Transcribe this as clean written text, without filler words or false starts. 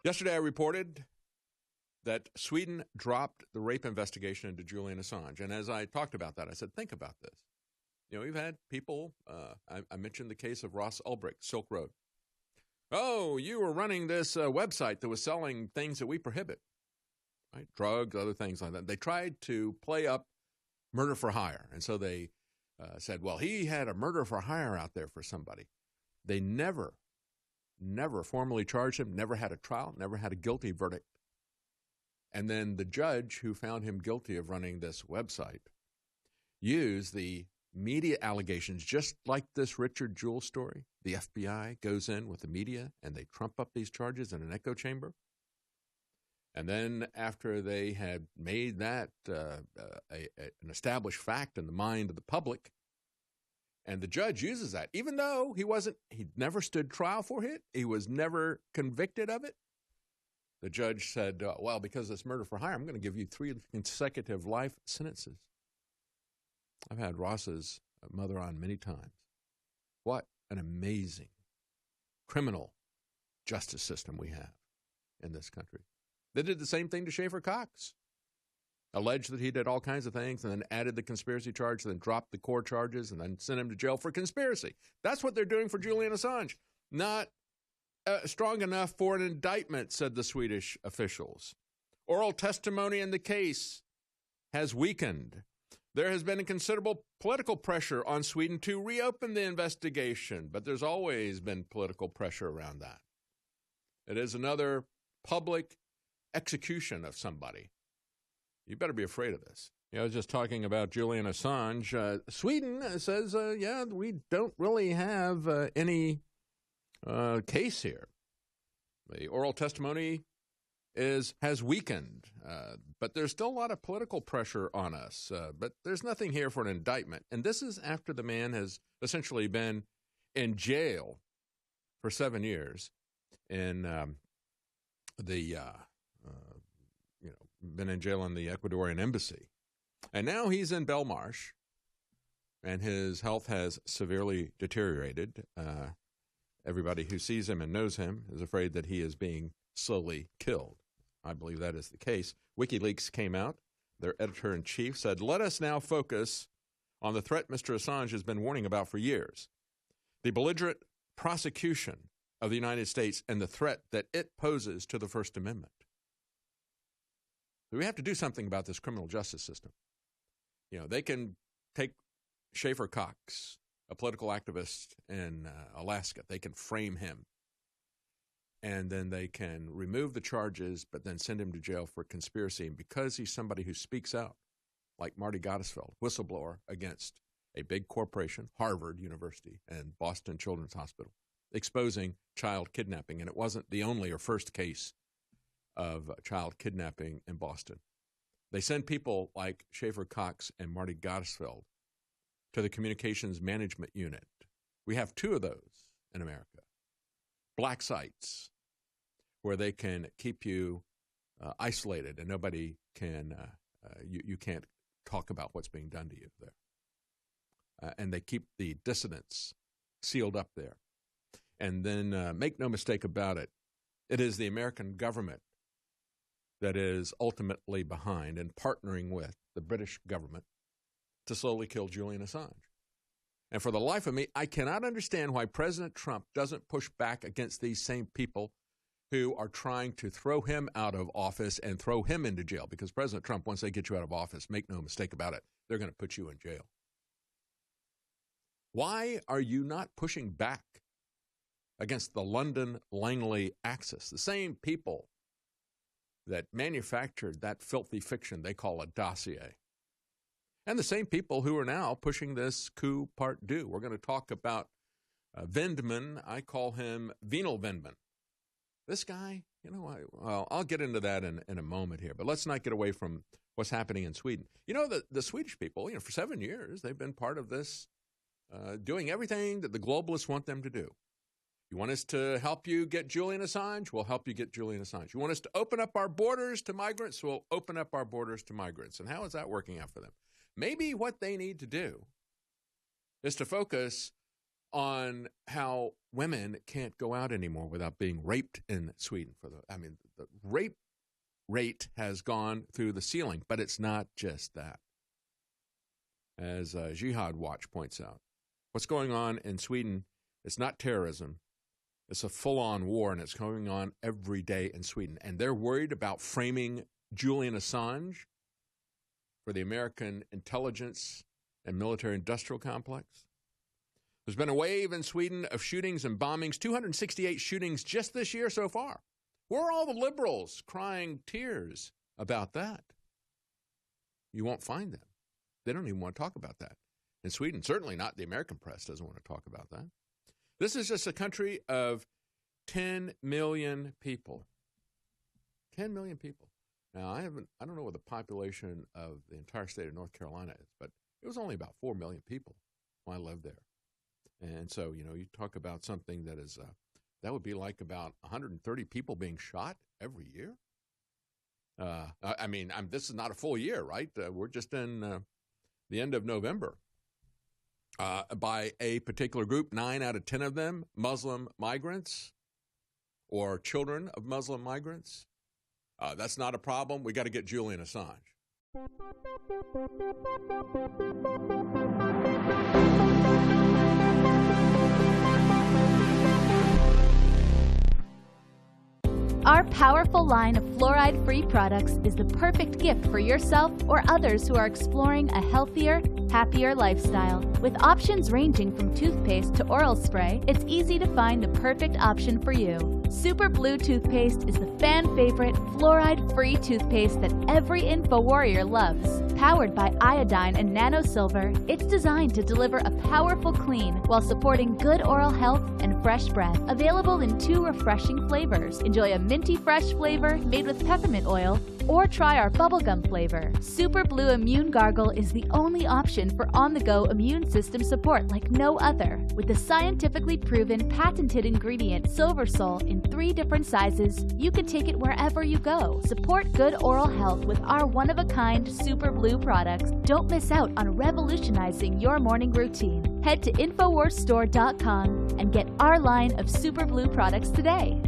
Yesterday, I reported that Sweden dropped the rape investigation into Julian Assange. And as I talked about that, I said, think about this. We've had people, I mentioned the case of Ross Ulbricht, Silk Road. Oh, you were running this website that was selling things that we prohibit, right? Drugs, other things like that. They tried to play up murder for hire. And so they said, well, he had a murder for hire out there for somebody. They never formally charged him, never had a trial, never had a guilty verdict. And then the judge who found him guilty of running this website used the media allegations, just like this Richard Jewell story. The FBI goes in with the media and they trump up these charges in an echo chamber. And then after they had made that an established fact in the mind of the public, and the judge uses that, even though he never stood trial for it, he was never convicted of it. The judge said, well, because it's murder for hire, I'm going to give you 3 consecutive life sentences. I've had Ross's mother on many times. What an amazing criminal justice system we have in this country. They did the same thing to Schaefer Cox. Alleged that he did all kinds of things and then added the conspiracy charge, then dropped the core charges and then sent him to jail for conspiracy. That's what they're doing for Julian Assange. Not strong enough for an indictment, said the Swedish officials. Oral testimony in the case has weakened. There has been a considerable political pressure on Sweden to reopen the investigation, but there's always been political pressure around that. It is another public execution of somebody. You better be afraid of this. I was just talking about Julian Assange. Sweden says, we don't really have any case here. The oral testimony has weakened, but there's still a lot of political pressure on us. But there's nothing here for an indictment. And this is after the man has essentially been in jail for 7 years in been in jail in the Ecuadorian embassy. And now he's in Belmarsh, and his health has severely deteriorated. Everybody who sees him and knows him is afraid that he is being slowly killed. I believe that is the case. WikiLeaks came out. Their editor-in-chief said, let us now focus on the threat Mr. Assange has been warning about for years. The belligerent prosecution of the United States and the threat that it poses to the First Amendment. We have to do something about this criminal justice system. They can take Schaefer Cox, a political activist in Alaska. They can frame him. And then they can remove the charges, but then send him to jail for conspiracy. And because he's somebody who speaks out, like Marty Gottesfeld, whistleblower against a big corporation, Harvard University and Boston Children's Hospital, exposing child kidnapping. And it wasn't the only or first case of child kidnapping in Boston. They send people like Schaefer Cox and Marty Gottesfeld to the Communications Management Unit. We have 2 of those in America. Black sites where they can keep you isolated and nobody can, you can't talk about what's being done to you there. And they keep the dissidents sealed up there. And then make no mistake about it, it is the American government that is ultimately behind and partnering with the British government to slowly kill Julian Assange. And for the life of me, I cannot understand why President Trump doesn't push back against these same people who are trying to throw him out of office and throw him into jail. Because President Trump, once they get you out of office, make no mistake about it, they're going to put you in jail. Why are you not pushing back against the London Langley axis? The same people that manufactured that filthy fiction they call a dossier. And the same people who are now pushing this coup part deux. We're going to talk about Vindman. I call him Venal Vindman. This guy, I'll get into that in a moment here. But let's not get away from what's happening in Sweden. The Swedish people, for 7 years, they've been part of this, doing everything that the globalists want them to do. You want us to help you get Julian Assange? We'll help you get Julian Assange. You want us to open up our borders to migrants? We'll open up our borders to migrants. And how is that working out for them? Maybe what they need to do is to focus on how women can't go out anymore without being raped in Sweden. The rape rate has gone through the ceiling, but it's not just that. As Jihad Watch points out, what's going on in Sweden is not terrorism. It's a full-on war, and it's going on every day in Sweden. And they're worried about framing Julian Assange for the American intelligence and military-industrial complex. There's been a wave in Sweden of shootings and bombings, 268 shootings just this year so far. Where are all the liberals crying tears about that? You won't find them. They don't even want to talk about that. In Sweden, certainly not the American press doesn't want to talk about that. This is just a country of 10 million people. 10 million people. Now, I don't know what the population of the entire state of North Carolina is, but it was only about 4 million people when I lived there. And so, you talk about something that is, that would be like about 130 people being shot every year. This is not a full year, right? We're just in the end of November. By a particular group, 9 out of 10 of them, Muslim migrants or children of Muslim migrants. That's not a problem. We got to get Julian Assange. Our powerful line of fluoride-free products is the perfect gift for yourself or others who are exploring a healthier, happier lifestyle. With options ranging from toothpaste to oral spray, it's easy to find the perfect option for you. Super Blue Toothpaste is the fan-favorite fluoride-free toothpaste that every InfoWarrior loves. Powered by iodine and nano-silver, it's designed to deliver a powerful clean while supporting good oral health and fresh breath. Available in 2 refreshing flavors. Enjoy a minty fresh flavor made with peppermint oil, or try our bubblegum flavor. Super Blue Immune Gargle is the only option for on-the-go immune system support like no other. With the scientifically proven patented ingredient Silver Sol in 3 different sizes, you can take it wherever you go. Support good oral health with our one-of-a-kind Super Blue products. Don't miss out on revolutionizing your morning routine. Head to InfoWarsStore.com and get our line of Super Blue products today.